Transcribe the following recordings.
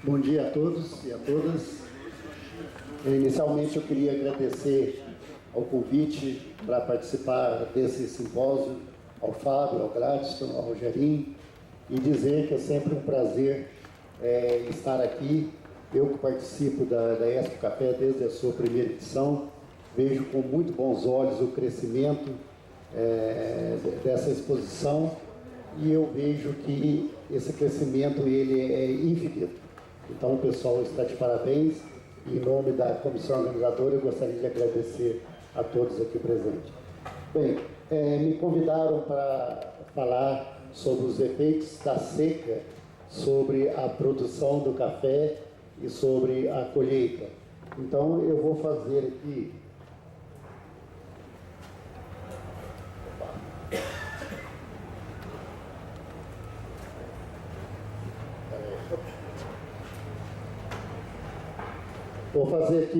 Bom dia a todos e a todas. Inicialmente eu queria agradecer ao convite para participar desse simpósio, ao Fábio, ao Gladstone, ao Rogerinho, e dizer que é sempre um prazer estar aqui. Eu que participo da Expo Café desde a sua primeira edição, vejo com muito bons olhos o crescimento dessa exposição, e eu vejo que esse crescimento ele é infinito. Então o pessoal está de parabéns, e em nome da comissão organizadora eu gostaria de agradecer a todos aqui presentes. Bem, me convidaram para falar sobre os efeitos da seca sobre a produção do café e sobre a colheita. Então eu vou fazer aqui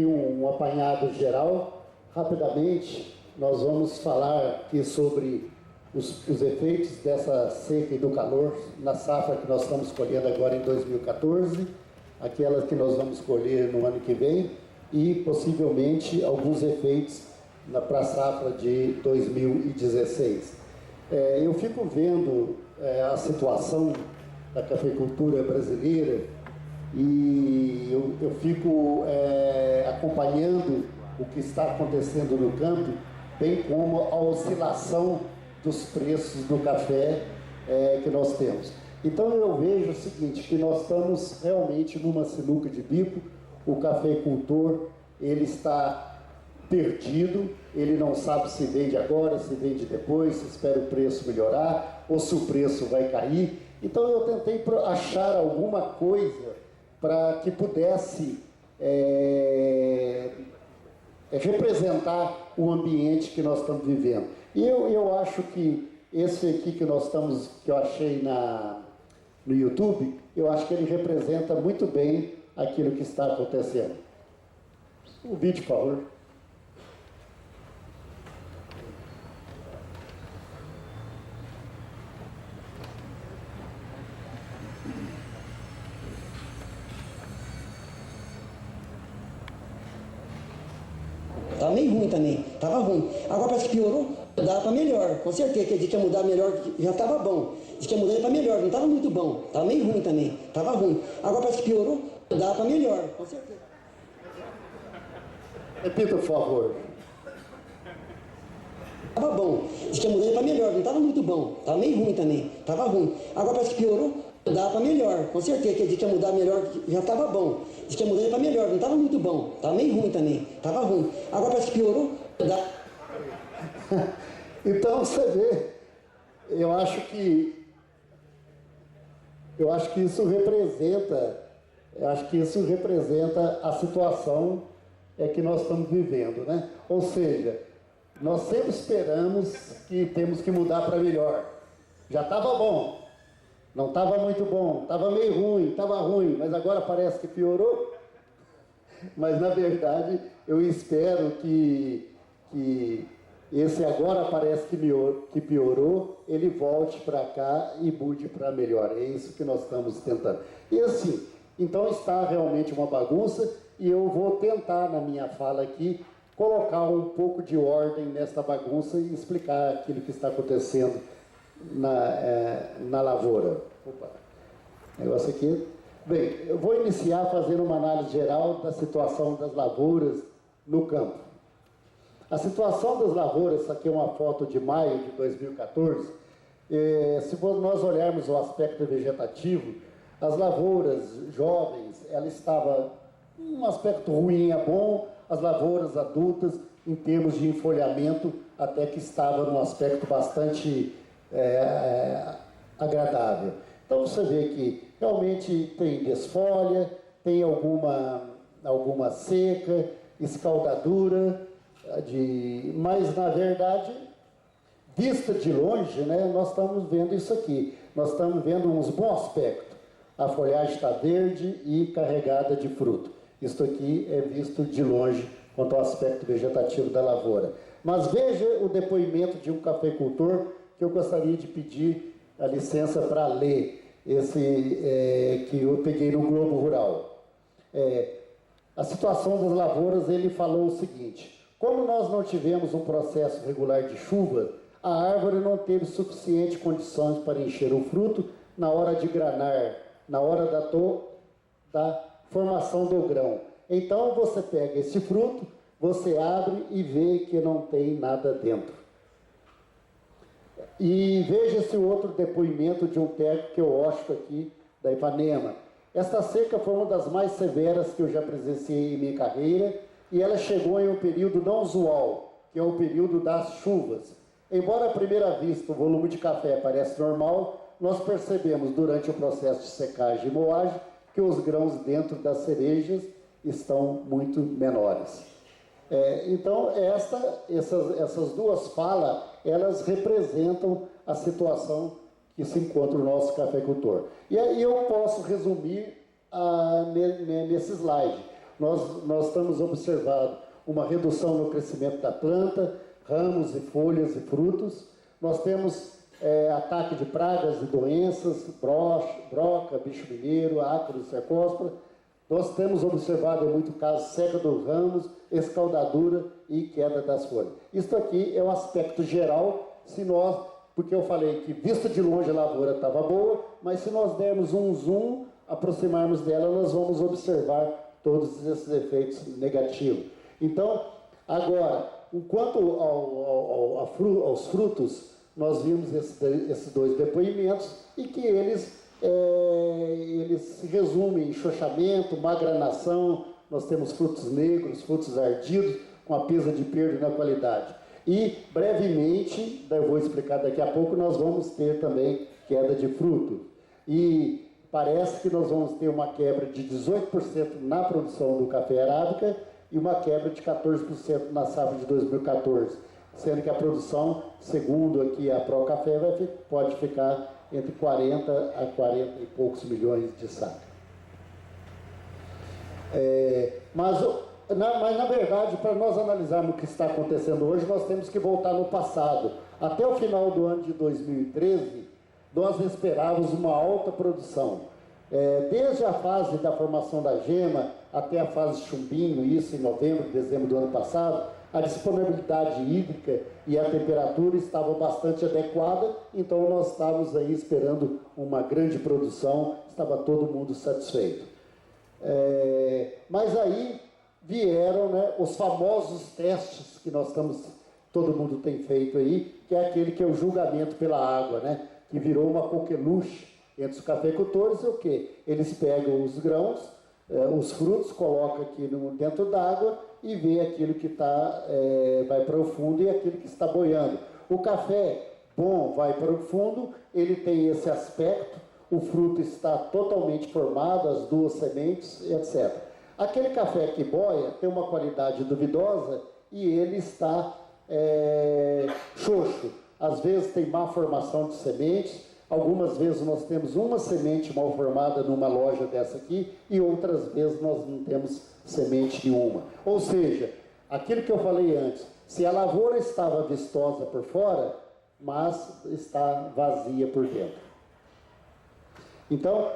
um apanhado geral. Rapidamente, nós vamos falar aqui sobre os efeitos dessa seca e do calor na safra que nós estamos colhendo agora em 2014, aquela que nós vamos colher no ano que vem, e possivelmente alguns efeitos para a safra de 2016. Eu fico vendo a situação da cafeicultura brasileira, e eu fico acompanhando o que está acontecendo no campo, bem como a oscilação dos preços do café que nós temos. Então eu vejo o seguinte, que nós estamos realmente numa sinuca de bico. O cafeicultor ele está perdido, ele não sabe se vende agora, se vende depois, se espera o preço melhorar ou se o preço vai cair. Então eu tentei achar alguma coisa para que pudesse representar o ambiente que nós estamos vivendo. E eu acho que esse aqui que eu achei no YouTube, eu acho que ele representa muito bem aquilo que está acontecendo. O vídeo, por favor. Tava meio ruim também, tava ruim. Agora parece que piorou, dava para melhor, com certeza, que a gente ia mudar melhor, já estava bom. Diz que ia mudar para melhor, não estava muito bom, tava meio ruim também, tava ruim. Agora parece que piorou, dava para melhor, com certeza. Repita, por favor. Tava bom, diz que ia mudar para melhor, não estava muito bom, tava meio ruim também, tava ruim. Agora parece que piorou, dava para melhor, com certeza, que a gente ia mudar melhor, já estava bom. Diz que ia mudar para melhor, não estava muito bom, tava meio ruim também, tava ruim. Agora parece que piorou, Então você vê, eu acho que isso representa a situação que nós estamos vivendo, né? Ou seja, nós sempre esperamos que temos que mudar para melhor. Já estava bom, não estava muito bom, estava meio ruim, estava ruim, mas agora parece que piorou. Mas na verdade eu espero que esse agora parece que piorou, ele volte para cá e mude para melhor. É isso que nós estamos tentando. E assim, então está realmente uma bagunça, e eu vou tentar na minha fala aqui colocar um pouco de ordem nesta bagunça e explicar aquilo que está acontecendo na lavoura. Opa, negócio aqui. Bem, eu vou iniciar fazendo uma análise geral da situação das lavouras no campo. A situação das lavouras, essa aqui é uma foto de maio de 2014, se nós olharmos o aspecto vegetativo, as lavouras jovens, ela estava um aspecto ruim a bom, as lavouras adultas, em termos de enfolhamento, até que estava num aspecto bastante agradável. Então você vê que realmente tem desfolha, tem alguma seca, escaldadura, mas na verdade, vista de longe, né, nós estamos vendo isso aqui. Nós estamos vendo um bom aspecto. A folhagem está verde e carregada de fruto. Isso aqui é visto de longe quanto ao aspecto vegetativo da lavoura. Mas veja o depoimento de um cafeicultor que eu gostaria de pedir a licença para ler. que eu peguei no Globo Rural. A situação das lavouras, ele falou o seguinte: como nós não tivemos um processo regular de chuva, a árvore não teve suficiente condições para encher o fruto na hora de granar, na hora da formação do grão. Então você pega esse fruto, você abre e vê que não tem nada dentro. E veja esse outro depoimento de um técnico ecológico aqui da Ipanema. Esta seca foi uma das mais severas que eu já presenciei em minha carreira, e ela chegou em um período não usual, que é o período das chuvas. Embora à primeira vista o volume de café pareça normal, nós percebemos durante o processo de secagem e moagem que os grãos dentro das cerejas estão muito menores. Então, essas duas falas, elas representam a situação que se encontra o nosso cafeicultor. E aí eu posso resumir nesse slide. Nós estamos observando uma redução no crescimento da planta, ramos e folhas e frutos. Nós temos ataque de pragas e doenças, broca, bicho mineiro, ácaro, cercóspora. Nós temos observado, em muito caso, seca dos ramos, escaldadura e queda das folhas. Isso aqui é o aspecto geral, porque eu falei que vista de longe a lavoura estava boa, mas se nós dermos um zoom, aproximarmos dela, nós vamos observar todos esses efeitos negativos. Então, agora, quanto aos frutos, nós vimos esses dois depoimentos e que eles se resumem em chochamento, má granação. Nós temos frutos negros, frutos ardidos, com a pesa de perda na qualidade. E, brevemente, eu vou explicar daqui a pouco, nós vamos ter também queda de fruto. E parece que nós vamos ter uma quebra de 18% na produção do café arábica e uma quebra de 14% na safra de 2014, sendo que a produção, segundo aqui a Procafé, pode ficar entre 40 a 40 e poucos milhões de sacas. Mas na verdade, para nós analisarmos o que está acontecendo hoje, nós temos que voltar no passado. Até o final do ano de 2013, nós esperávamos uma alta produção. Desde a fase da formação da gema até a fase de chumbinho, isso em novembro, dezembro do ano passado, a disponibilidade hídrica e a temperatura estavam bastante adequada, então nós estávamos aí esperando uma grande produção, estava todo mundo satisfeito. Mas aí vieram, né, os famosos testes que todo mundo tem feito aí, que é aquele que é o julgamento pela água, né, que virou uma coqueluche entre os cafeicultores. O quê? Eles pegam os grãos, os frutos, colocam aqui dentro d'água e vê aquilo que vai para o fundo e aquilo que está boiando. O café bom vai para o fundo, ele tem esse aspecto, o fruto está totalmente formado, as duas sementes, etc. Aquele café que boia tem uma qualidade duvidosa e ele está xoxo. Às vezes tem má formação de sementes, algumas vezes nós temos uma semente mal formada numa loja dessa aqui e outras vezes nós não temos semente nenhuma. Ou seja, aquilo que eu falei antes, se a lavoura estava vistosa por fora, mas está vazia por dentro. Então,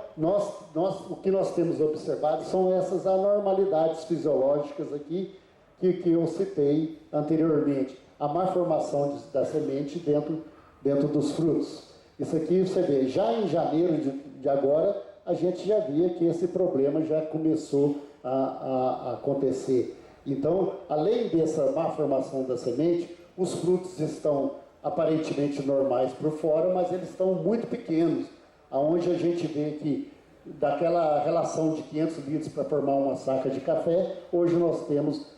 o que nós temos observado são essas anormalidades fisiológicas aqui que eu citei anteriormente. A má formação da semente dentro dos frutos. Isso aqui você vê, já em janeiro de agora, a gente já via que esse problema já começou a acontecer. Então, além dessa má formação da semente, os frutos estão aparentemente normais por fora, mas eles estão muito pequenos, aonde a gente vê que daquela relação de 500 litros para formar uma saca de café, hoje nós temos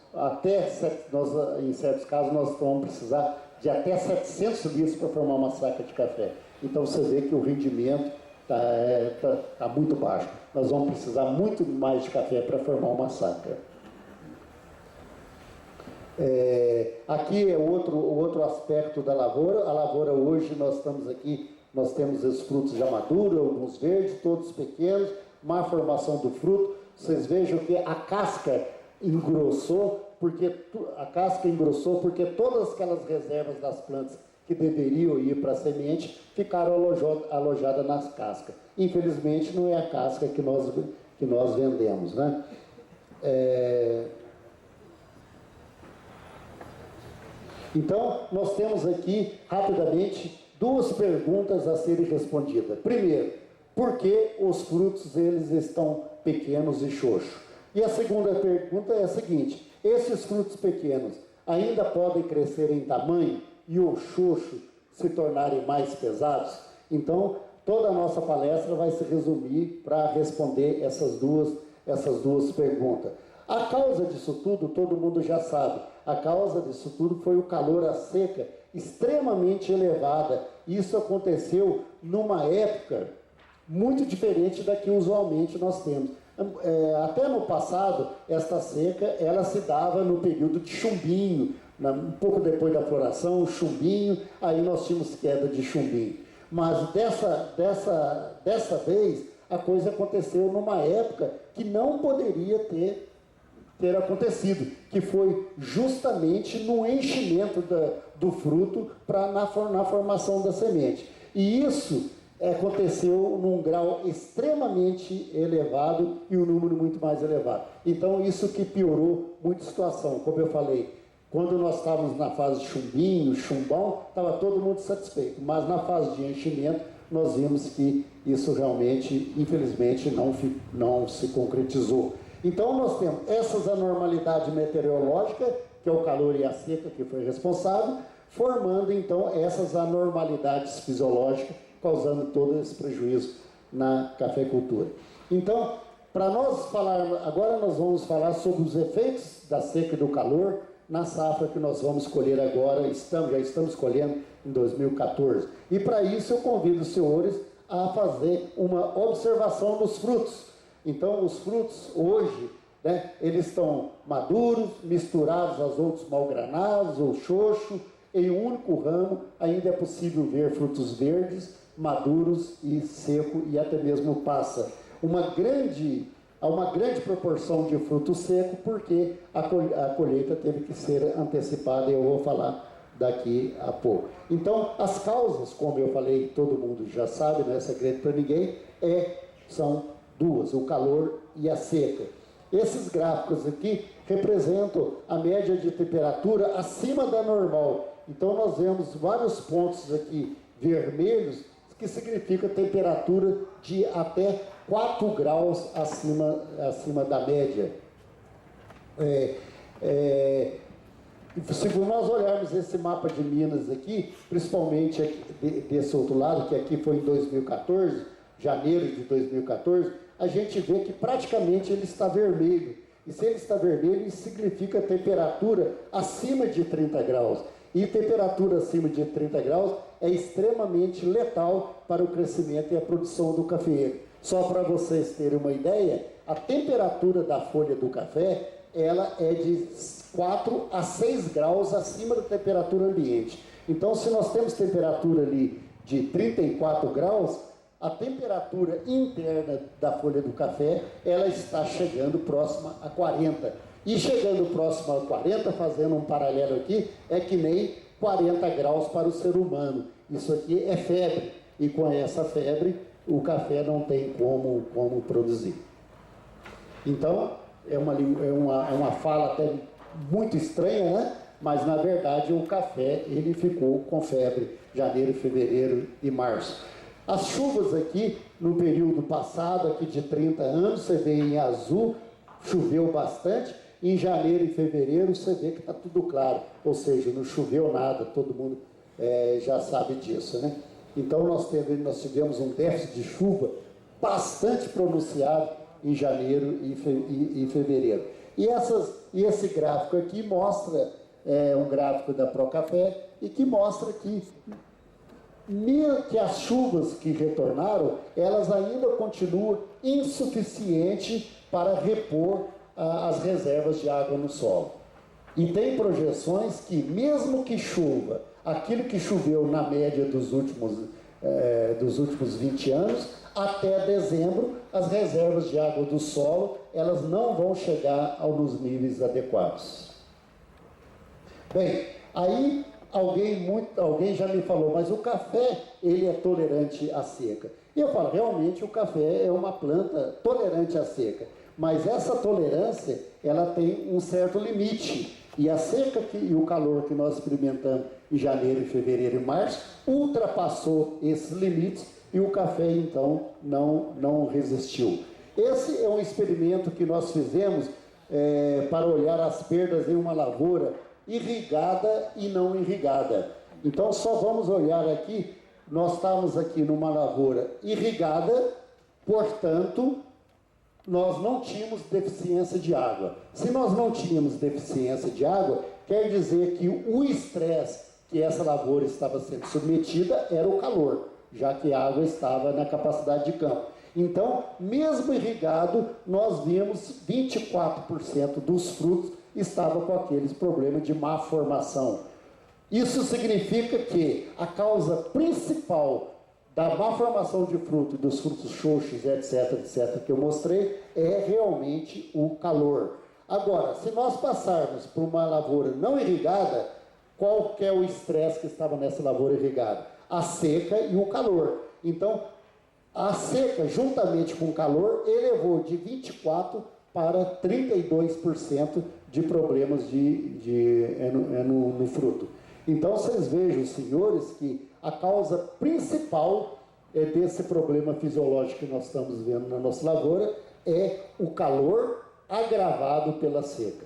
em certos casos, nós vamos precisar de até 700 litros para formar uma saca de café. Então você vê que o rendimento está muito baixo. Nós vamos precisar muito mais de café para formar uma saca. Aqui é outro aspecto da lavoura. A lavoura hoje, nós temos os frutos já maduros, alguns verdes, todos pequenos, má formação do fruto. Vocês vejam que a casca engrossou, porque todas aquelas reservas das plantas que deveriam ir para a semente ficaram alojadas nas cascas. Infelizmente, não é a casca que nós vendemos, né? Então, nós temos aqui, rapidamente, duas perguntas a serem respondidas. Primeiro, por que os frutos eles estão pequenos e xoxos? E a segunda pergunta é a seguinte: esses frutos pequenos ainda podem crescer em tamanho e os xoxos se tornarem mais pesados? Então, toda a nossa palestra vai se resumir para responder essas duas perguntas. A causa disso tudo, todo mundo já sabe. A causa disso tudo foi o calor, a seca extremamente elevada. Isso aconteceu numa época muito diferente da que usualmente nós temos. Até no passado, esta seca, ela se dava no período de chumbinho, um pouco depois da floração, chumbinho, aí nós tínhamos queda de chumbinho. Mas dessa vez, a coisa aconteceu numa época que não poderia ter acontecido, que foi justamente no enchimento do fruto na formação da semente. E isso aconteceu num grau extremamente elevado e um número muito mais elevado. Então, isso que piorou muito a situação. Como eu falei, quando nós estávamos na fase de chumbinho, chumbão, estava todo mundo satisfeito. Mas na fase de enchimento, nós vimos que isso realmente, infelizmente, não se concretizou. Então, nós temos essas anormalidades meteorológicas, que é o calor e a seca que foi responsável, formando, então, essas anormalidades fisiológicas, causando todo esse prejuízo na cafeicultura. Então, para nós falar, agora nós vamos falar sobre os efeitos da seca e do calor na safra que nós vamos colher agora, já estamos colhendo em 2014. E para isso eu convido os senhores a fazer uma observação nos frutos. Então, os frutos hoje, né, eles estão maduros, misturados aos outros malgranados ou xoxo. Em um único ramo, ainda é possível ver frutos verdes, maduros e seco, e até mesmo passa há uma grande proporção de fruto seco, porque a colheita teve que ser antecipada, e eu vou falar daqui a pouco. Então, as causas, como eu falei, todo mundo já sabe, não é segredo para ninguém, são duas: o calor e a seca. Esses gráficos aqui representam a média de temperatura acima da normal. Então, nós vemos vários pontos aqui vermelhos, que significa temperatura de até 4 graus acima da média. Se nós olharmos esse mapa de Minas aqui, principalmente aqui, desse outro lado, que aqui foi em 2014, janeiro de 2014, a gente vê que praticamente ele está vermelho. E se ele está vermelho, isso significa temperatura acima de 30 graus. E temperatura acima de 30 graus é extremamente letal para o crescimento e a produção do cafeeiro. Só para vocês terem uma ideia, a temperatura da folha do café, ela é de 4 a 6 graus acima da temperatura ambiente. Então, se nós temos temperatura ali de 34 graus, a temperatura interna da folha do café, ela está chegando próxima a 40. E chegando próximo a 40, fazendo um paralelo aqui, é que nem 40 graus para o ser humano. Isso aqui é febre. E com essa febre, o café não tem como produzir. Então, é uma fala até muito estranha, né? Mas, na verdade, o café ele ficou com febre janeiro, fevereiro e março. As chuvas aqui, no período passado, aqui de 30 anos, você vê em azul, choveu bastante. Em janeiro e fevereiro você vê que está tudo claro, ou seja, não choveu nada, todo mundo já sabe disso, né? Então nós tivemos um déficit de chuva bastante pronunciado em janeiro e fevereiro. E esse gráfico aqui mostra um gráfico da Procafé e que mostra que as chuvas que retornaram, elas ainda continuam insuficientes para repor as reservas de água no solo. E tem projeções que, mesmo que chova aquilo que choveu na média dos últimos 20 anos, até dezembro, as reservas de água do solo, elas não vão chegar aos níveis adequados. Bem, aí Alguém já me falou, mas o café, ele é tolerante à seca. E eu falo, realmente o café é uma planta tolerante à seca. Mas essa tolerância, ela tem um certo limite. E a seca e o calor que nós experimentamos em janeiro, fevereiro e março, ultrapassou esses limites e o café, então, não resistiu. Esse é um experimento que nós fizemos para olhar as perdas em uma lavoura irrigada e não irrigada. Então, só vamos olhar aqui, nós estamos aqui numa lavoura irrigada, portanto, nós não tínhamos deficiência de água. Se nós não tínhamos deficiência de água, quer dizer que o estresse que essa lavoura estava sendo submetida era o calor, já que a água estava na capacidade de campo. Então, mesmo irrigado, nós vimos 24% dos frutos estavam com aqueles problemas de má formação. Isso significa que a causa principal da má formação de fruto, dos frutos xoxos, etc., que eu mostrei, é realmente o calor. Agora, se nós passarmos por uma lavoura não irrigada, qual que é o estresse que estava nessa lavoura irrigada? A seca e o calor. Então, a seca, juntamente com o calor, elevou de 24% para 32% de problemas no fruto. Então, vocês vejam, senhores, que a causa principal desse problema fisiológico que nós estamos vendo na nossa lavoura é o calor agravado pela seca.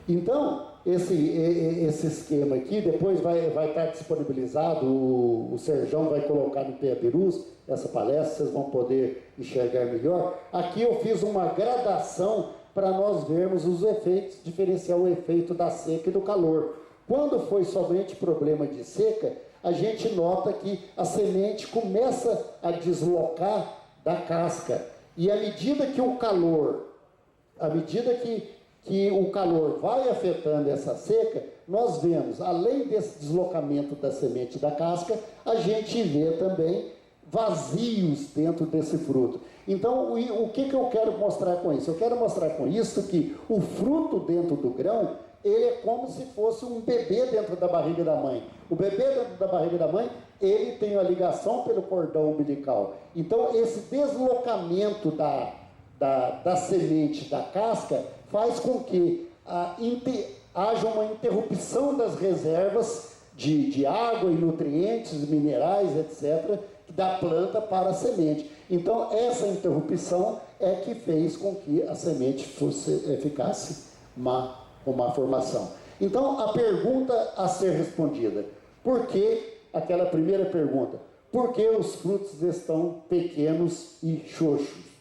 Então, esse esquema aqui, depois vai estar disponibilizado, o Serjão vai colocar no PEABIRUS essa palestra, vocês vão poder enxergar melhor. Aqui eu fiz uma gradação para nós vermos os efeitos, diferenciar o efeito da seca e do calor. Quando foi somente problema de seca, a gente nota que a semente começa a deslocar da casca. E à medida que o calor vai afetando essa seca, nós vemos, além desse deslocamento da semente da casca, a gente vê também vazios dentro desse fruto. Então, o que eu quero mostrar com isso? Eu quero mostrar com isso que o fruto dentro do grão, ele é como se fosse um bebê dentro da barriga da mãe. O bebê dentro da barriga da mãe, ele tem a ligação pelo cordão umbilical. Então, esse deslocamento da semente da casca faz com que haja uma interrupção das reservas de água e nutrientes, minerais, etc., da planta para a semente. Então, essa interrupção é que fez com que a semente ficasse com má formação. Então, a pergunta a ser respondida: por que, aquela primeira pergunta, por que os frutos estão pequenos e xoxos?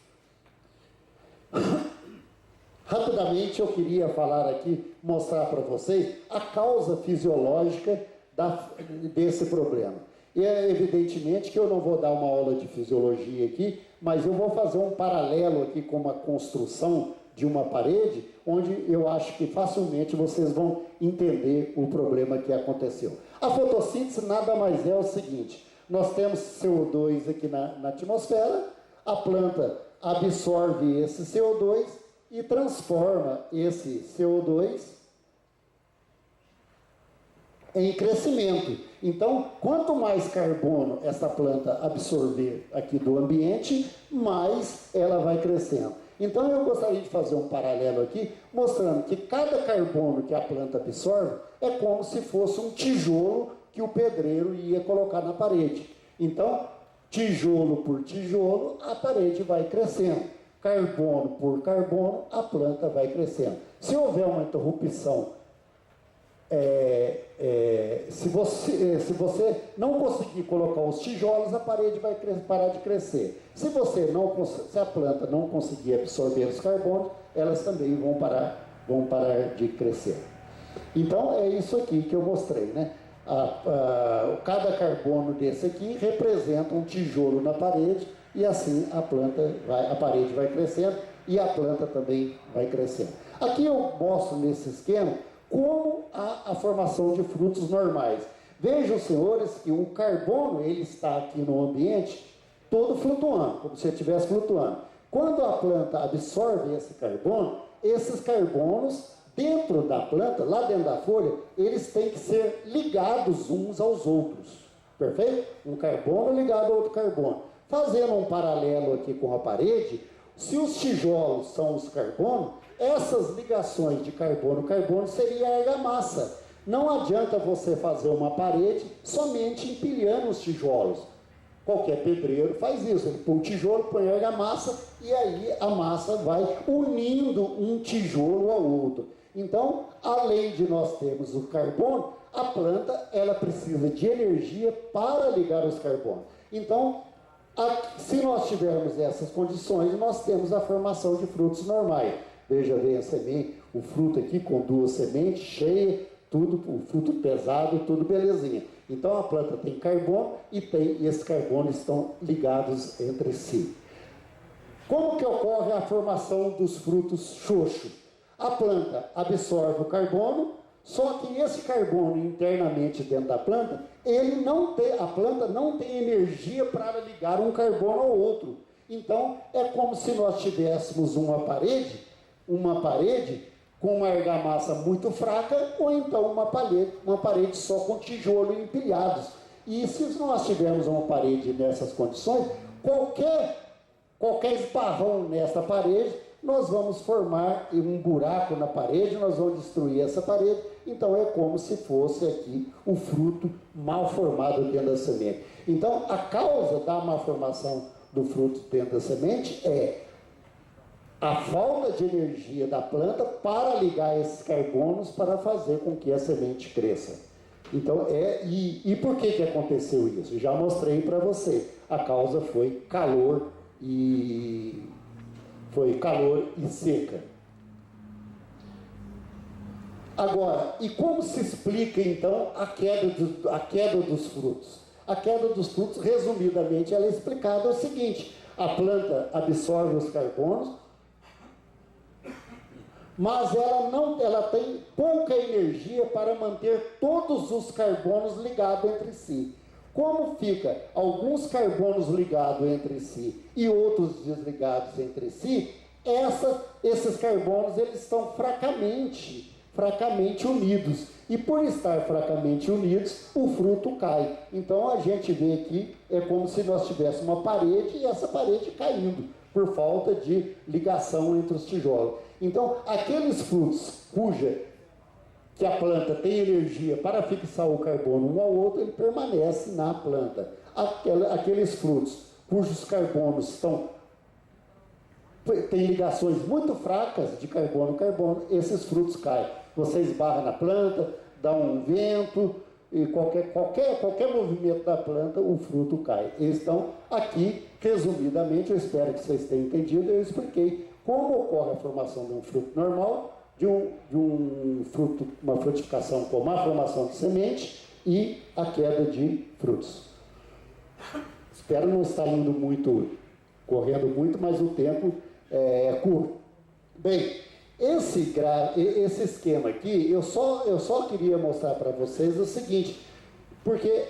Rapidamente eu queria falar aqui, mostrar para vocês a causa fisiológica desse problema. E é evidentemente que eu não vou dar uma aula de fisiologia aqui, mas eu vou fazer um paralelo aqui com uma construção de uma parede, onde eu acho que facilmente vocês vão entender o problema que aconteceu. A fotossíntese nada mais é o seguinte: nós temos CO2 aqui na atmosfera, a planta absorve esse CO2 e transforma esse CO2 em crescimento. Então, quanto mais carbono essa planta absorver aqui do ambiente, mais ela vai crescendo. Então, eu gostaria de fazer um paralelo aqui, mostrando que cada carbono que a planta absorve é como se fosse um tijolo que o pedreiro ia colocar na parede. Então, tijolo por tijolo, a parede vai crescendo. Carbono por carbono, a planta vai crescendo. Se houver uma interrupção, se você não conseguir colocar os tijolos, a parede vai parar de crescer. Se a planta não conseguir absorver os carbonos, elas também vão parar de crescer. Então, é isso aqui que eu mostrei, né? Cada carbono desse aqui representa um tijolo na parede, e assim a parede vai crescendo e a planta também vai crescendo. Aqui eu mostro nesse esquema como a formação de frutos normais. Vejam, senhores, que o carbono ele está aqui no ambiente todo flutuando, como se ele estivesse flutuando. Quando a planta absorve esse carbono, esses carbonos dentro da planta, lá dentro da folha, eles têm que ser ligados uns aos outros, perfeito? Um carbono ligado a outro carbono. Fazendo um paralelo aqui com a parede, se os tijolos são os carbonos, essas ligações de carbono-carbono seria a argamassa. Não adianta você fazer uma parede somente empilhando os tijolos. Qualquer pedreiro faz isso, ele põe um tijolo, põe argamassa e aí a massa vai unindo um tijolo ao outro. Então, além de nós termos o carbono, a planta ela precisa de energia para ligar os carbonos. Então, se nós tivermos essas condições, nós temos a formação de frutos normais. Veja bem a semente, o fruto aqui com 2 sementes cheias, tudo, o fruto pesado, tudo belezinha. Então a planta tem carbono e esses carbonos estão ligados entre si. Como que ocorre a formação dos frutos xoxos? A planta absorve o carbono, só que esse carbono internamente dentro da planta, a planta não tem energia para ligar um carbono ao outro. Então é como se nós tivéssemos uma parede com uma argamassa muito fraca, ou então uma parede só com tijolo empilhados. E se nós tivermos uma parede nessas condições, qualquer esbarrão nessa parede, nós vamos formar um buraco na parede, nós vamos destruir essa parede. Então é como se fosse aqui o fruto mal formado dentro da semente. Então a causa da malformação do fruto dentro da semente é a falta de energia da planta para ligar esses carbonos para fazer com que a semente cresça. Então, e por que aconteceu isso? Já mostrei para você. A causa foi calor e seca. Agora, e como se explica então a queda dos frutos? A queda dos frutos, resumidamente, ela é explicada o seguinte: a planta absorve os carbonos, mas ela tem pouca energia para manter todos os carbonos ligados entre si. Como fica alguns carbonos ligados entre si e outros desligados entre si, esses carbonos eles estão fracamente unidos. E por estar fracamente unidos, o fruto cai. Então a gente vê aqui, é como se nós tivéssemos uma parede e essa parede caindo, por falta de ligação entre os tijolos. Então, aqueles frutos que a planta tem energia para fixar o carbono um ao outro, ele permanece na planta. Aqueles frutos cujos carbonos têm ligações muito fracas de carbono-carbono, esses frutos caem. Você esbarra na planta, dá um vento, e qualquer movimento da planta, o fruto cai. Então, aqui, resumidamente, eu espero que vocês tenham entendido, eu expliquei como ocorre a formação de um fruto normal, de um fruto, uma frutificação com má formação de semente e a queda de frutos. Espero não estar correndo muito, mas o tempo é curto. Bem, esse esquema aqui, eu só queria mostrar para vocês o seguinte, porque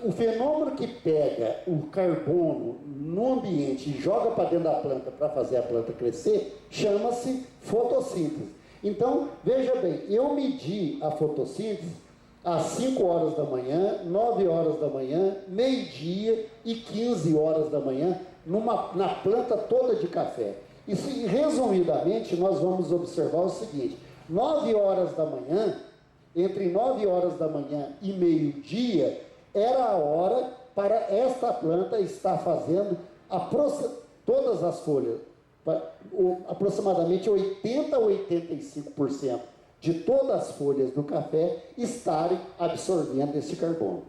o fenômeno que pega o carbono no ambiente e joga para dentro da planta para fazer a planta crescer, chama-se fotossíntese. Então, veja bem, eu medi a fotossíntese às 5 horas da manhã, 9 horas da manhã, meio-dia e 15 horas da manhã, na planta toda de café. E resumidamente, nós vamos observar o seguinte: 9 horas da manhã, entre 9 horas da manhã e meio-dia, era a hora para esta planta estar fazendo todas as folhas, aproximadamente 80% a 85% de todas as folhas do café estarem absorvendo esse carbono.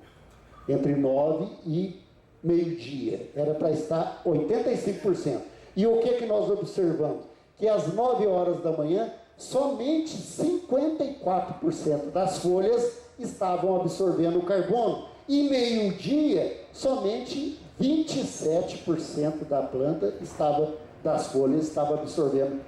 Entre 9 e meio-dia, era para estar 85%. E o que nós observamos? Que às 9 horas da manhã, somente 54% das folhas estavam absorvendo o carbono. E meio-dia, somente 27% da planta das folhas estava absorvendo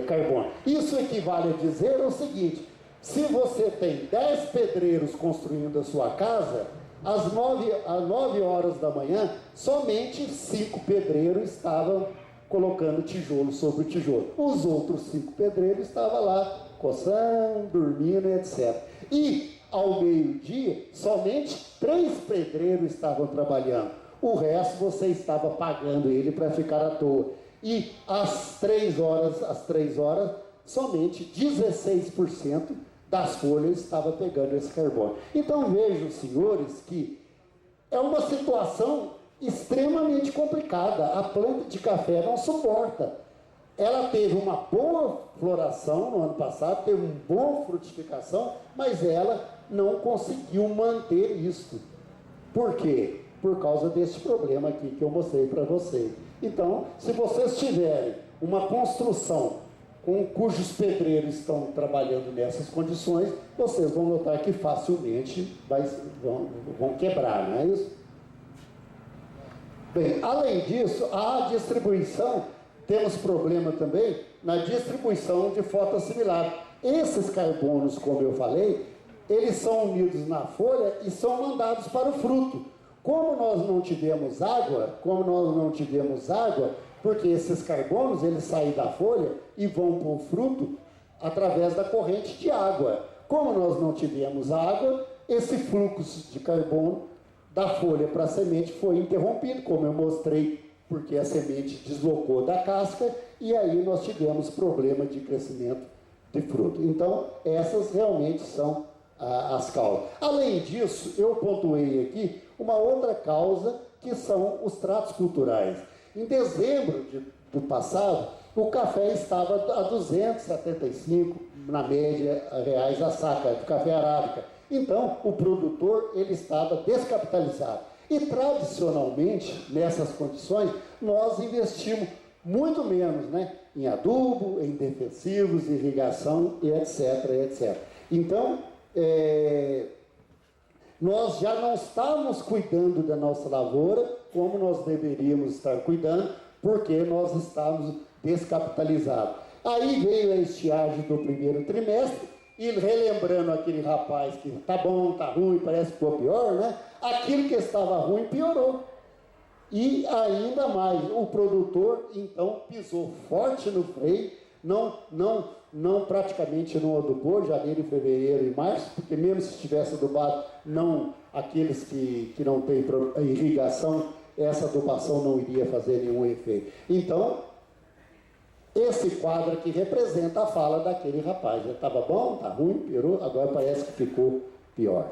carbono. Isso equivale a dizer o seguinte: se você tem 10 pedreiros construindo a sua casa, às 9 horas da manhã, somente 5 pedreiros estavam colocando tijolo sobre tijolo. Os outros 5 pedreiros estavam lá, coçando, dormindo, etc. E, ao meio-dia, somente 3 pedreiros estavam trabalhando. O resto você estava pagando ele para ficar à toa. E às 3 horas, somente 16% das folhas estava pegando esse carbono. Então vejam, senhores, que é uma situação extremamente complicada. A planta de café não suporta. Ela teve uma boa floração no ano passado, teve uma boa frutificação, mas ela não conseguiu manter isso. Por quê? Por causa desse problema aqui que eu mostrei para vocês. Então, se vocês tiverem uma construção cujos pedreiros estão trabalhando nessas condições, vocês vão notar que facilmente vão quebrar, não é isso? Bem, além disso, a distribuição, temos problema também na distribuição de fotoassimilados. Esses carbonos, como eu falei, eles são unidos na folha e são mandados para o fruto. Como nós não tivemos água, porque esses carbonos, eles saem da folha e vão para o fruto através da corrente de água. Como nós não tivemos água, esse fluxo de carbono da folha para a semente foi interrompido, como eu mostrei, porque a semente deslocou da casca e aí nós tivemos problema de crescimento de fruto. Então, essas realmente são as causas. Além disso, eu pontuei aqui uma outra causa, que são os tratos culturais. Em dezembro do passado, o café estava a 275, na média, reais a saca de café arábica. Então, o produtor ele estava descapitalizado. E, tradicionalmente, nessas condições, nós investimos muito menos, né, em adubo, em defensivos, irrigação, e etc, etc. Então, nós já não estávamos cuidando da nossa lavoura como nós deveríamos estar cuidando, porque nós estávamos descapitalizados. Aí veio a estiagem do primeiro trimestre, e relembrando aquele rapaz que tá bom, tá ruim, parece que ficou pior, né? Aquilo que estava ruim piorou. E ainda mais, o produtor então pisou forte no freio, não praticamente não adubou, janeiro, fevereiro e março, porque mesmo se tivesse adubado, não, aqueles que não têm irrigação, essa adubação não iria fazer nenhum efeito. Então, esse quadro aqui representa a fala daquele rapaz. Já estava bom, está ruim, piorou, agora parece que ficou pior.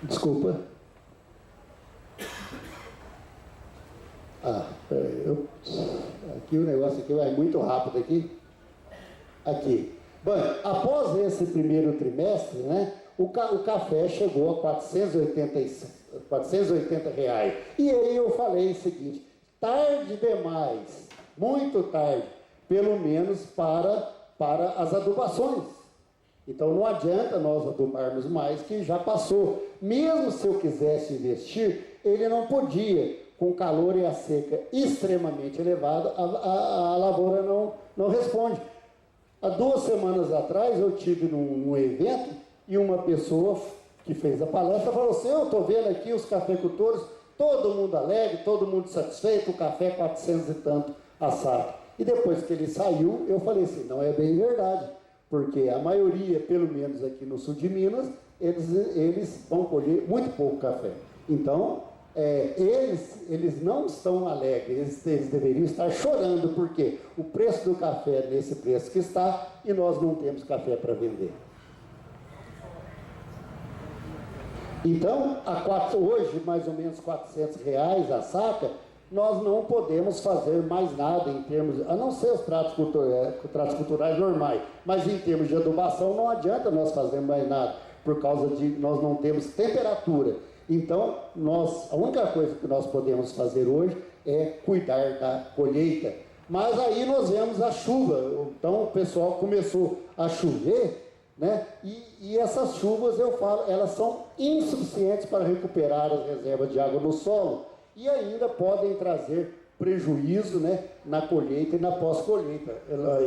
Desculpa. Aqui o negócio aqui vai muito rápido aqui. Aqui. Bom, após esse primeiro trimestre, né, o café chegou a 480 reais. E aí eu falei o seguinte, tarde demais, muito tarde, pelo menos para as adubações. Então não adianta nós adubarmos mais, que já passou. Mesmo se eu quisesse investir, ele não podia, com calor e a seca extremamente elevada, a lavoura não responde. Há 2 semanas atrás eu tive num evento e uma pessoa que fez a palestra falou assim, eu estou vendo aqui os cafeicultores, todo mundo alegre, todo mundo satisfeito, o café 400 e tanto a saca. E depois que ele saiu, eu falei assim, não é bem verdade, porque a maioria, pelo menos aqui no sul de Minas, eles vão colher muito pouco café. Então, eles não estão alegres, eles deveriam estar chorando, porque o preço do café é nesse preço que está e nós não temos café para vender. Então, hoje, mais ou menos 400 reais a saca, nós não podemos fazer mais nada em termos, a não ser os tratos culturais normais, mas em termos de adubação não adianta nós fazermos mais nada, por causa de nós não temos temperatura. Então, a única coisa que nós podemos fazer hoje é cuidar da colheita. Mas aí nós vemos a chuva, então o pessoal começou a chover, né? E essas chuvas, eu falo, elas são insuficientes para recuperar as reservas de água no solo e ainda podem trazer prejuízo, né, na colheita e na pós-colheita,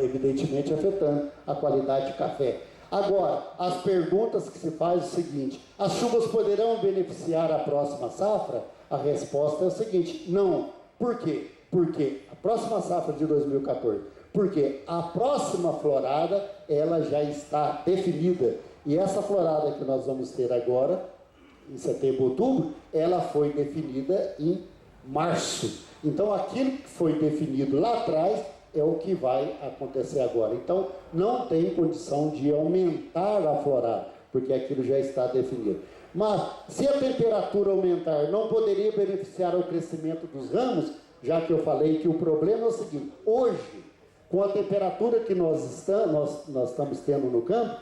evidentemente afetando a qualidade de café. Agora, as perguntas que se faz é o seguinte, as chuvas poderão beneficiar a próxima safra? A resposta é o seguinte: não. Por quê? Porque a próxima safra de 2014, porque a próxima florada, ela já está definida. E essa florada que nós vamos ter agora, em setembro, outubro, ela foi definida em março. Então, aquilo que foi definido lá atrás é o que vai acontecer agora. Então, não tem condição de aumentar a florada, porque aquilo já está definido. Mas, se a temperatura aumentar, não poderia beneficiar o crescimento dos ramos, já que eu falei que o problema é o seguinte: hoje, com a temperatura que nós estamos tendo no campo,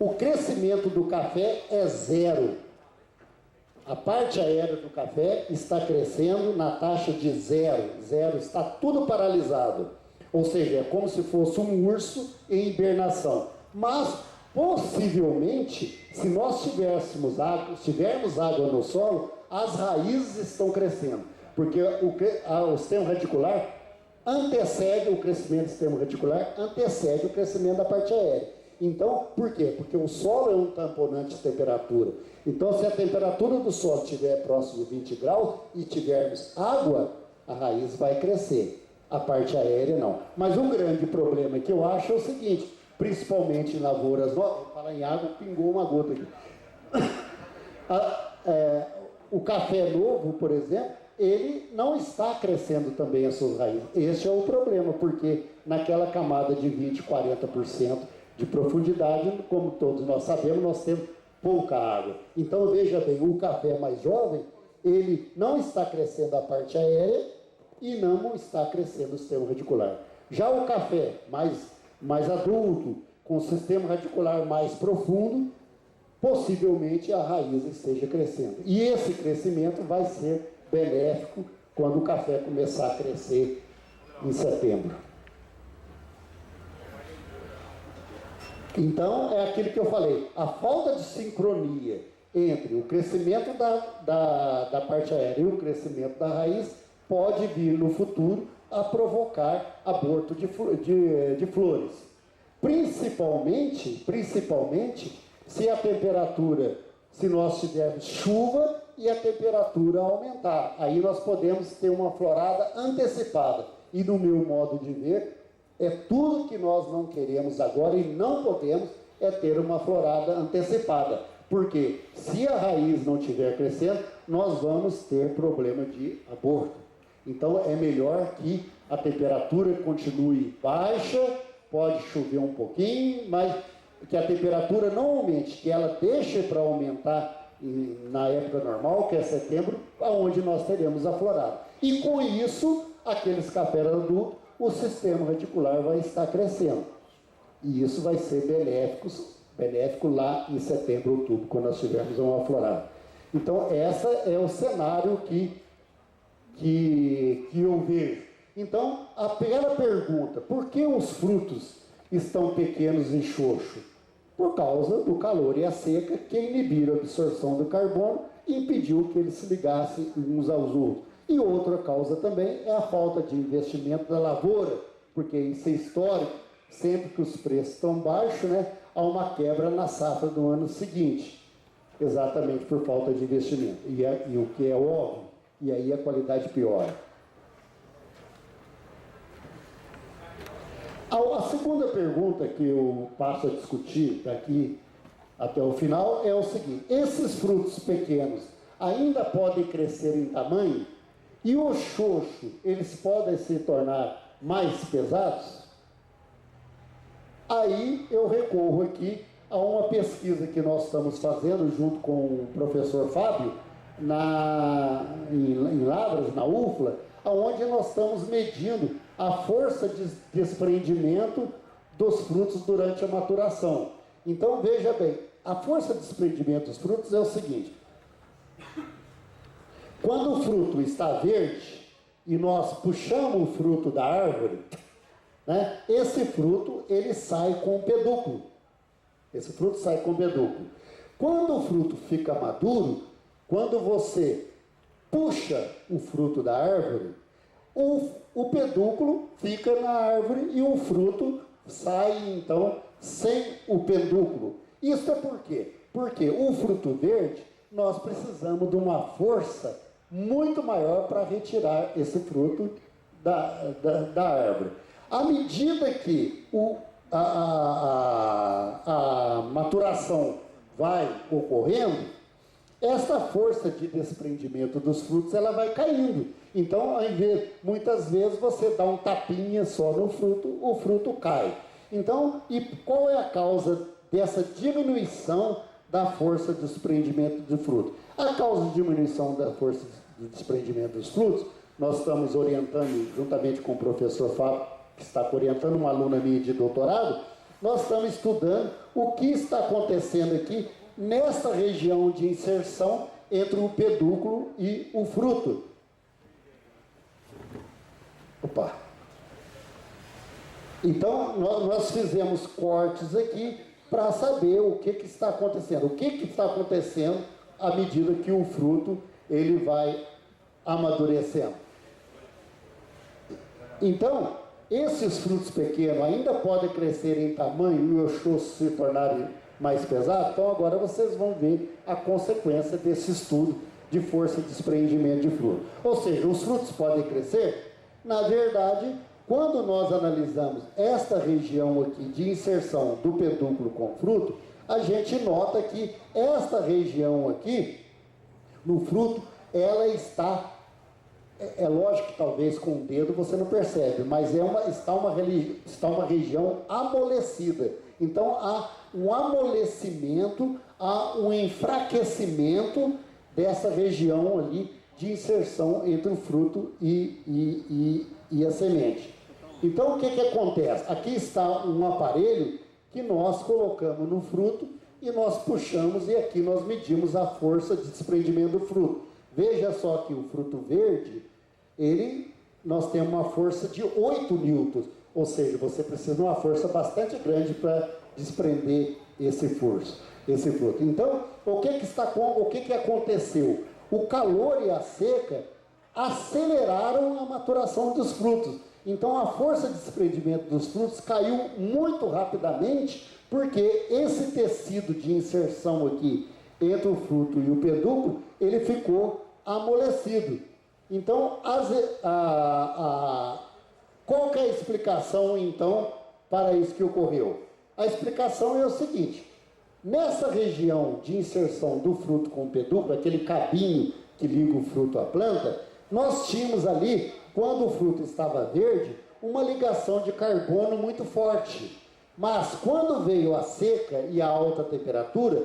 o crescimento do café é zero. A parte aérea do café está crescendo na taxa de zero, está tudo paralisado. Ou seja, é como se fosse um urso em hibernação. Mas, possivelmente, se nós tivermos água no solo, as raízes estão crescendo. Porque o sistema radicular antecede o crescimento do sistema radicular, antecede o crescimento da parte aérea. Então, por quê? Porque o solo é um tamponante de temperatura. Então, se a temperatura do solo estiver próximo de 20 graus e tivermos água, a raiz vai crescer. A parte aérea não. Mas o grande problema que eu acho é o seguinte, principalmente em lavouras novas, vou falar em água, pingou uma gota aqui. O café novo, por exemplo, ele não está crescendo também as suas raízes. Esse é o problema, porque naquela camada de 20%, 40% de profundidade, como todos nós sabemos, nós temos pouca água. Então, veja bem, o café mais jovem, ele não está crescendo a parte aérea e não está crescendo o sistema radicular. Já o café mais adulto, com o sistema radicular mais profundo, possivelmente a raiz esteja crescendo. E esse crescimento vai ser benéfico quando o café começar a crescer em setembro. Então, é aquilo que eu falei, a falta de sincronia entre o crescimento da parte aérea e o crescimento da raiz pode vir no futuro a provocar aborto de flores. Principalmente, se a temperatura, se nós tivermos chuva e a temperatura aumentar. Aí nós podemos ter uma florada antecipada. E no meu modo de ver, é tudo que nós não queremos agora e não podemos é ter uma florada antecipada. Porque se a raiz não estiver crescendo, nós vamos ter problema de aborto. Então é melhor que a temperatura continue baixa, pode chover um pouquinho, mas que a temperatura não aumente, que ela deixe para aumentar na época normal, que é setembro, aonde nós teremos a florada. E com isso, aqueles cafés adultos, o sistema radicular vai estar crescendo. E isso vai ser benéfico lá em setembro, outubro, quando nós tivermos uma florada. Então, esse é o cenário que eu vejo. Então, a primeira pergunta: por que os frutos estão pequenos e xoxos? Por causa do calor e a seca, que inibiram a absorção do carbono e impediu que eles se ligassem uns aos outros. E outra causa também é a falta de investimento da lavoura, porque isso é histórico, sempre que os preços estão baixos, há uma quebra na safra do ano seguinte, exatamente por falta de investimento. E o que é óbvio, e aí a qualidade piora. A segunda pergunta que eu passo a discutir daqui até o final é o seguinte: esses frutos pequenos ainda podem crescer em tamanho? E os xoxos, eles podem se tornar mais pesados? Aí eu recorro aqui a uma pesquisa que nós estamos fazendo junto com o professor Fábio, em Lavras, na UFLA, onde nós estamos medindo a força de desprendimento dos frutos durante a maturação. Então, veja bem, a força de desprendimento dos frutos é o seguinte: quando o fruto está verde e nós puxamos o fruto da árvore, esse fruto ele sai com pedúnculo. Esse fruto sai com pedúnculo. Quando o fruto fica maduro, quando você puxa o fruto da árvore, o pedúnculo fica na árvore e o fruto sai, então, sem o pedúnculo. Isso é por quê? Porque o fruto verde, nós precisamos de uma força muito maior para retirar esse fruto da árvore. À medida que a maturação vai ocorrendo, essa força de desprendimento dos frutos, ela vai caindo. Então, muitas vezes você dá um tapinha só no fruto, o fruto cai. Então, e qual é a causa dessa diminuição da força de desprendimento do fruto? A causa de diminuição da força de desprendimento dos frutos, nós estamos orientando, juntamente com o professor Fábio, que está orientando uma aluna minha de doutorado, nós estamos estudando o que está acontecendo aqui nessa região de inserção entre o pedúnculo e o fruto. Opa! Então, nós fizemos cortes aqui para saber o que está acontecendo. O que está acontecendo à medida que o fruto ele vai amadurecendo. Então, esses frutos pequenos ainda podem crescer em tamanho e os choços se tornarem mais pesados. Então, agora vocês vão ver a consequência desse estudo de força de desprendimento de fruto. Ou seja, os frutos podem crescer. Na verdade, quando nós analisamos esta região aqui de inserção do pedúnculo com fruto, a gente nota que esta região aqui, no fruto, ela está... É lógico que talvez com o dedo você não percebe, mas está uma região amolecida. Então há um amolecimento, há um enfraquecimento dessa região ali de inserção entre o fruto e a semente. Então o que acontece? Aqui está um aparelho que nós colocamos no fruto e nós puxamos e aqui nós medimos a força de desprendimento do fruto. Veja só que o fruto verde, nós temos uma força de 8 newtons, ou seja, você precisa de uma força bastante grande para desprender esse fruto. Então, o que aconteceu? O calor e a seca aceleraram a maturação dos frutos. Então, a força de desprendimento dos frutos caiu muito rapidamente, porque esse tecido de inserção aqui entre o fruto e o pedúnculo, ele ficou amolecido. Então, qual que é a explicação, então, para isso que ocorreu? A explicação é o seguinte: nessa região de inserção do fruto com o pedúnculo, aquele cabinho que liga o fruto à planta, nós tínhamos ali, quando o fruto estava verde, uma ligação de carbono muito forte. Mas, quando veio a seca e a alta temperatura,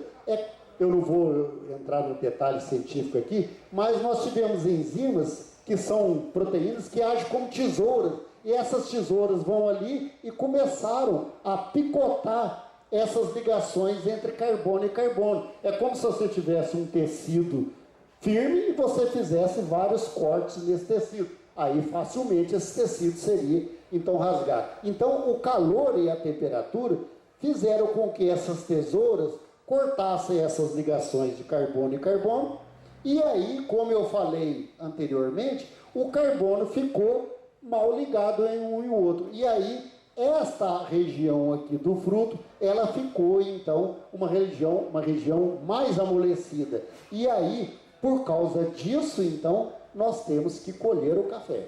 eu não vou entrar no detalhe científico aqui, mas nós tivemos enzimas que são proteínas que agem como tesouras, e essas tesouras vão ali e começaram a picotar essas ligações entre carbono e carbono. É como se você tivesse um tecido firme e você fizesse vários cortes nesse tecido. Aí facilmente esse tecido seria então rasgado. Então o calor e a temperatura fizeram com que essas tesouras cortassem essas ligações de carbono e carbono, e aí, como eu falei anteriormente, o carbono ficou mal ligado em um e o outro. E aí, esta região aqui do fruto, ela ficou, então, uma região mais amolecida. E aí, por causa disso, então, nós temos que colher o café.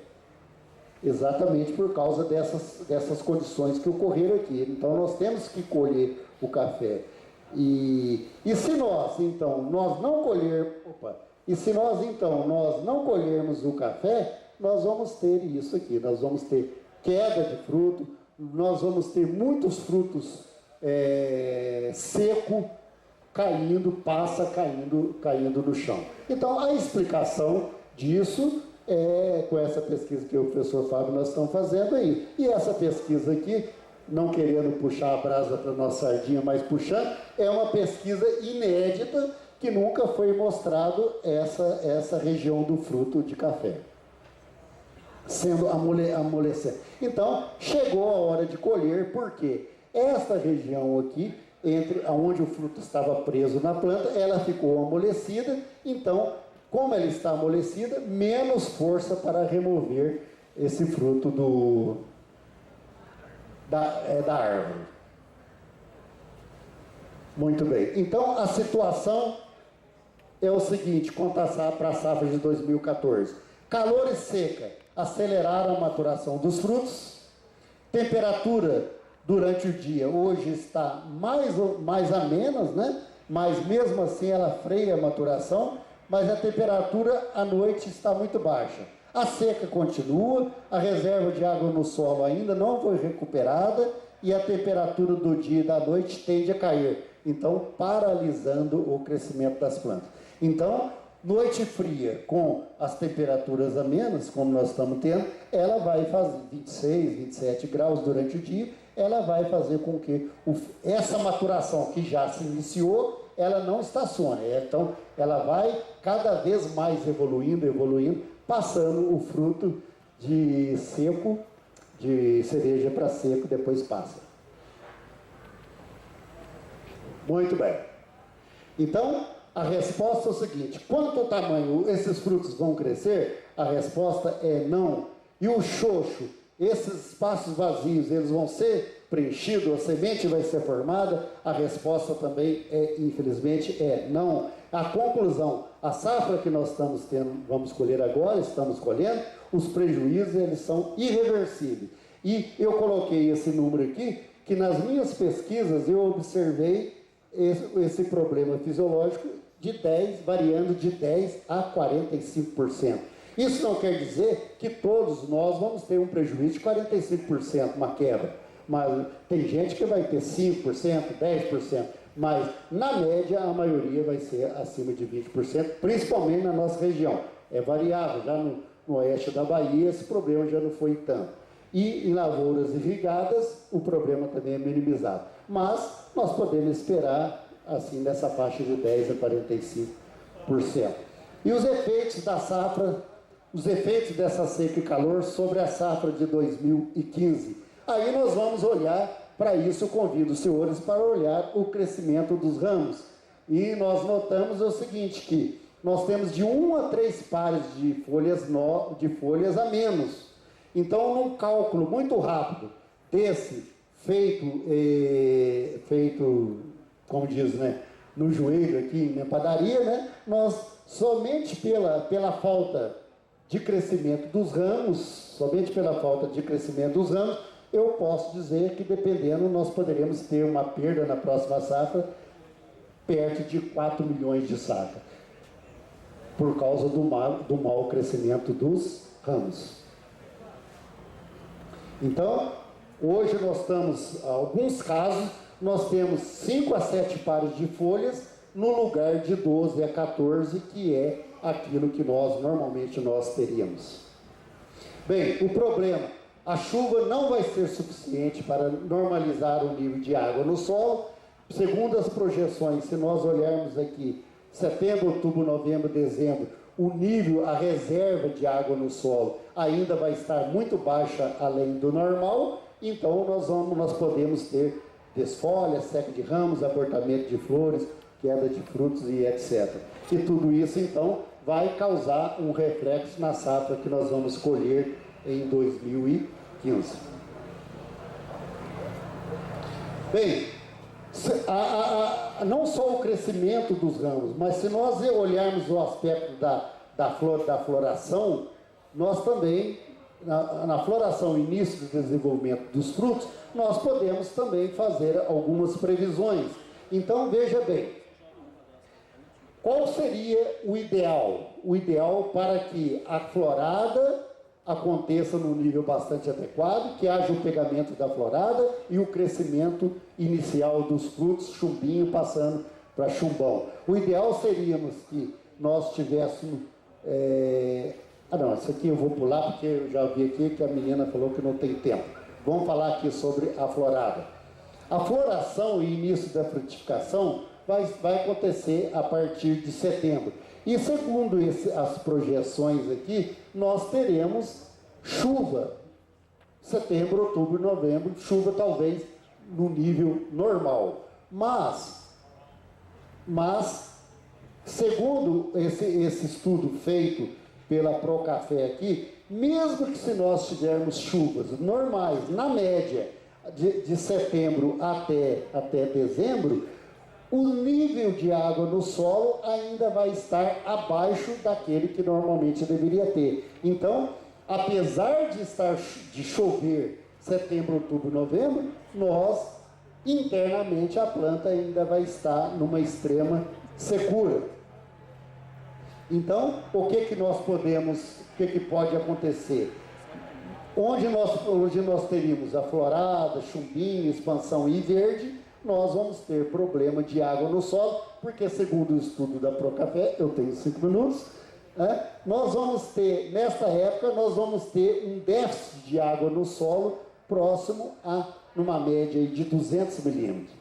Exatamente por causa dessas condições que ocorreram aqui. Então, nós temos que colher o café. E se nós não colhermos o café, nós vamos ter isso aqui, nós vamos ter queda de fruto, nós vamos ter muitos frutos seco caindo no chão. Então, a explicação disso é com essa pesquisa que o professor Fábio nós estamos fazendo aí. E essa pesquisa aqui, não querendo puxar a brasa para a nossa sardinha, mas puxando, é uma pesquisa inédita que nunca foi mostrado essa região do fruto de café sendo amolecendo. Então, chegou a hora de colher, porque esta região aqui, onde o fruto estava preso na planta, ela ficou amolecida. Então, como ela está amolecida, menos força para remover esse fruto da árvore. Muito bem. Então, a situação é o seguinte, quanto para a safra de 2014. Calor e seca aceleraram a maturação dos frutos. Temperatura durante o dia hoje está mais a menos, né? Mas mesmo assim ela freia a maturação, mas a temperatura à noite está muito baixa. A seca continua, a reserva de água no solo ainda não foi recuperada e a temperatura do dia e da noite tende a cair, então paralisando o crescimento das plantas. Então, noite fria com as temperaturas a menos, como nós estamos tendo, ela vai fazer 26, 27 graus durante o dia, ela vai fazer com que essa maturação que já se iniciou, ela não estacione. Então, ela vai cada vez mais evoluindo, passando o fruto de seco, de cereja para seco, depois passa. Muito bem. Então, a resposta é o seguinte: quanto ao tamanho esses frutos vão crescer? A resposta é não. E o xoxo, esses espaços vazios, eles vão ser preenchidos, a semente vai ser formada? A resposta também é, infelizmente, é não. A conclusão, a safra que nós estamos tendo, vamos colher agora, estamos colhendo, os prejuízos, eles são irreversíveis. E eu coloquei esse número aqui, que nas minhas pesquisas eu observei esse problema fisiológico variando de 10% a 45%. Isso não quer dizer que todos nós vamos ter um prejuízo de 45%, uma quebra. Mas tem gente que vai ter 5%, 10%, mas na média a maioria vai ser acima de 20%, principalmente na nossa região. É variável, já no oeste da Bahia esse problema já não foi tanto. E em lavouras irrigadas o problema também é minimizado. Mas nós podemos esperar assim nessa faixa de 10% a 45%. E os efeitos da safra, os efeitos dessa seca e calor sobre a safra de 2015. Aí nós vamos olhar para isso, eu convido os senhores para olhar o crescimento dos ramos. E nós notamos o seguinte, que nós temos de 1 a 3 pares de folhas a menos. Então, num cálculo muito rápido desse, feito, como diz, né, no joelho aqui na padaria, né, nós somente pela falta de crescimento dos ramos, eu posso dizer que, dependendo, nós poderemos ter uma perda na próxima safra perto de 4 milhões de sacas, por causa do mau crescimento dos ramos. Então, hoje nós estamos, em alguns casos, nós temos 5 a 7 pares de folhas, no lugar de 12 a 14, que é aquilo que normalmente nós teríamos. Bem, o problema, a chuva não vai ser suficiente para normalizar o nível de água no solo. Segundo as projeções, se nós olharmos aqui, setembro, outubro, novembro, dezembro, o nível, a reserva de água no solo ainda vai estar muito baixa além do normal, então nós podemos ter desfolha, seca de ramos, abortamento de flores, queda de frutos e etc. E tudo isso, então, vai causar um reflexo na safra que nós vamos colher em 2015. Bem, não só o crescimento dos ramos, mas se nós olharmos o aspecto da floração, nós também, na floração, início do desenvolvimento dos frutos, nós podemos também fazer algumas previsões. Então, veja bem, qual seria o ideal? O ideal para que a florada aconteça num nível bastante adequado, que haja o pegamento da florada e o crescimento inicial dos frutos, chumbinho passando para chumbão. O ideal seríamos que nós tivéssemos... isso aqui eu vou pular porque eu já vi aqui que a menina falou que não tem tempo. Vamos falar aqui sobre a florada. A floração e início da frutificação vai acontecer a partir de setembro. E segundo as projeções aqui, nós teremos chuva, setembro, outubro, novembro, chuva talvez no nível normal. Mas segundo esse estudo feito pela Procafé aqui, mesmo que se nós tivermos chuvas normais, na média, de setembro até dezembro, o nível de água no solo ainda vai estar abaixo daquele que normalmente deveria ter. Então, apesar de chover setembro, outubro, novembro, internamente a planta ainda vai estar numa extrema secura. Então, o que pode acontecer? Onde nós teríamos a florada, chumbinho, expansão e verde, nós vamos ter problema de água no solo, porque segundo o estudo da Procafé, eu tenho 5 minutos, nesta época, nós vamos ter um déficit de água no solo próximo a, numa média de 200 milímetros.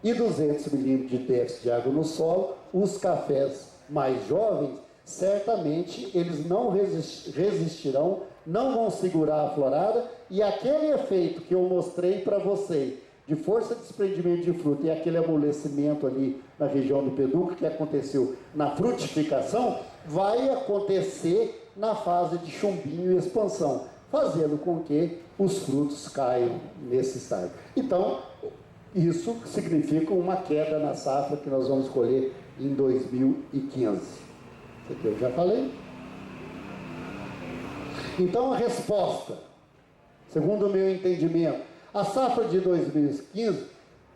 E 200 milímetros de déficit de água no solo, os cafés mais jovens, certamente eles não resistirão, não vão segurar a florada, e aquele efeito que eu mostrei para vocês, de força de desprendimento de fruta e aquele amolecimento ali na região do pedúnculo que aconteceu na frutificação, vai acontecer na fase de chumbinho e expansão, fazendo com que os frutos caiam nesse estágio. Então, isso significa uma queda na safra que nós vamos colher em 2015. Isso aqui eu já falei. Então, a resposta, segundo o meu entendimento, a safra de 2015,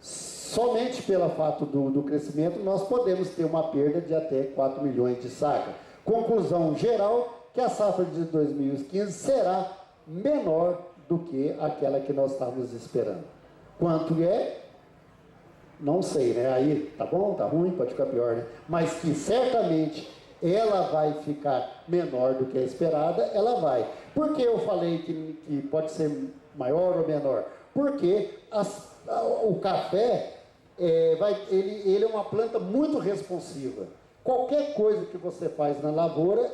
somente pelo fato do crescimento, nós podemos ter uma perda de até 4 milhões de sacas. Conclusão geral, que a safra de 2015 será menor do que aquela que nós estávamos esperando. Quanto é? Não sei, né? Aí, tá bom, tá ruim, pode ficar pior, né? Mas que certamente ela vai ficar menor do que a esperada, ela vai. Por que eu falei que pode ser maior ou menor? Porque o café, ele é uma planta muito responsiva. Qualquer coisa que você faz na lavoura,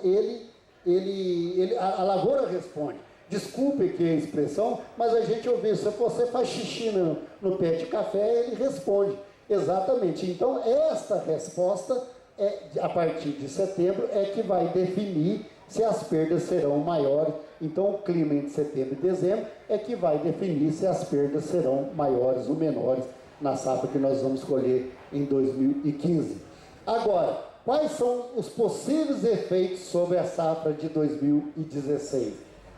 a lavoura responde. Desculpe que a expressão, mas a gente ouviu, se você faz xixi no pé de café, ele responde. Exatamente. Então, esta resposta, a partir de setembro, é que vai definir se as perdas serão maiores. Então, o clima entre setembro e dezembro é que vai definir se as perdas serão maiores ou menores na safra que nós vamos colher em 2015. Agora, quais são os possíveis efeitos sobre a safra de 2016?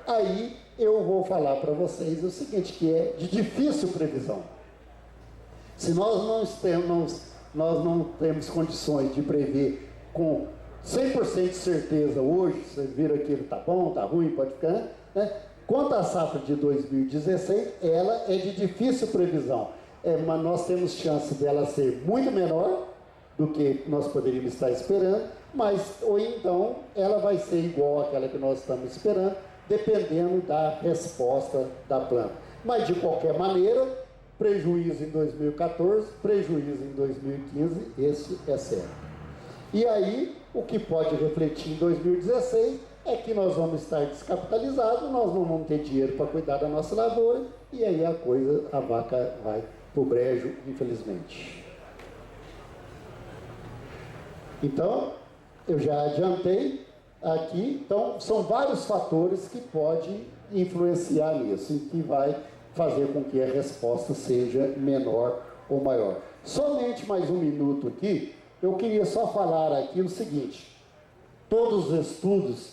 Aí eu vou falar para vocês o seguinte, que é de difícil previsão. Se nós não temos condições de prever com 100% de certeza hoje, vocês viram que ele está bom, está ruim, pode ficar, né? Quanto à safra de 2016, ela é de difícil previsão. Mas nós temos chance dela ser muito menor do que nós poderíamos estar esperando, ou então ela vai ser igual àquela que nós estamos esperando, dependendo da resposta da planta. Mas, de qualquer maneira, prejuízo em 2014, prejuízo em 2015, esse é certo. E aí, o que pode refletir em 2016 é que nós vamos estar descapitalizados, nós não vamos ter dinheiro para cuidar da nossa lavoura, e aí a vaca vai para o brejo, infelizmente. Então, eu já adiantei aqui, então são vários fatores que podem influenciar nisso, e que vai fazer com que a resposta seja menor ou maior. Somente mais um minuto aqui, eu queria só falar aqui o seguinte: todos os estudos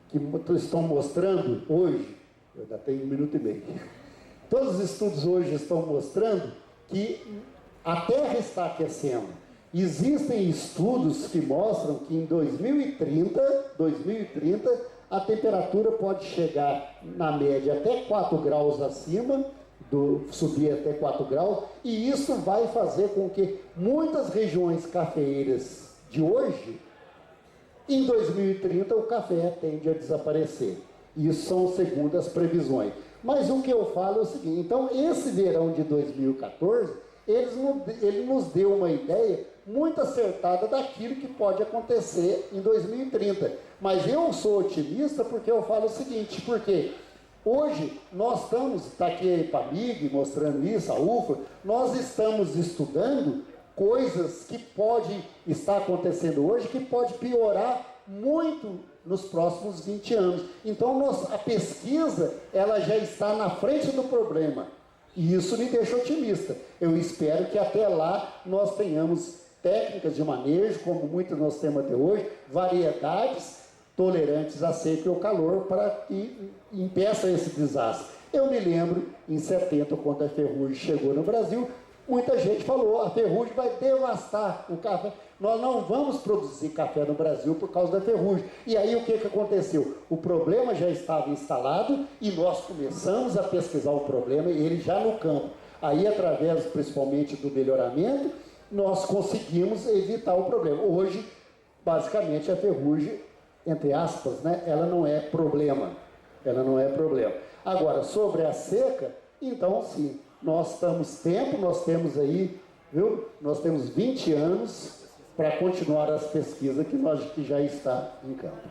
que estão mostrando hoje, eu ainda tenho 1 minuto e meio, todos os estudos hoje estão mostrando que a Terra está aquecendo. Existem estudos que mostram que em 2030, a temperatura pode chegar, na média, até 4 graus acima, subir até 4 graus, e isso vai fazer com que muitas regiões cafeeiras de hoje, em 2030, o café tende a desaparecer. Isso são segundo as previsões. Mas o que eu falo é o seguinte: então, esse verão de 2014, ele nos deu uma ideia muito acertada daquilo que pode acontecer em 2030. Mas eu sou otimista porque eu falo o seguinte, porque hoje nós estamos, está aqui a EPAMIG mostrando isso, a UFA, nós estamos estudando coisas que podem estar acontecendo hoje, que pode piorar muito nos próximos 20 anos. Então, a pesquisa, ela já está na frente do problema. E isso me deixa otimista. Eu espero que até lá nós tenhamos técnicas de manejo, como muitas nós temos até hoje, variedades tolerantes à seca e ao calor para que impeça esse desastre. Eu me lembro, em 70, quando a ferrugem chegou no Brasil, muita gente falou, a ferrugem vai devastar o café. Nós não vamos produzir café no Brasil por causa da ferrugem. E aí o que aconteceu? O problema já estava instalado e nós começamos a pesquisar o problema, ele já no campo. Aí, através principalmente do melhoramento, nós conseguimos evitar o problema. Hoje, basicamente, a ferrugem, entre aspas, né, ela não é problema. Ela não é problema. Agora, sobre a seca, então sim, nós temos aí, viu? Nós temos 20 anos para continuar as pesquisas que já está em campo.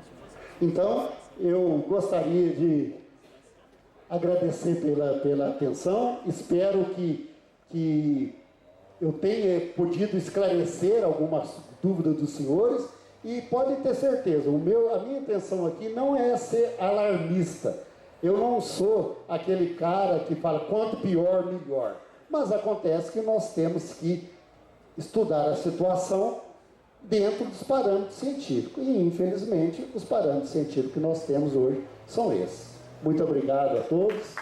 Então, eu gostaria de agradecer pela atenção, espero que eu tenha podido esclarecer algumas dúvidas dos senhores e podem ter certeza, a minha intenção aqui não é ser alarmista. Eu não sou aquele cara que fala quanto pior, melhor. Mas acontece que nós temos que estudar a situação dentro dos parâmetros científicos. E, infelizmente, os parâmetros científicos que nós temos hoje são esses. Muito obrigado a todos.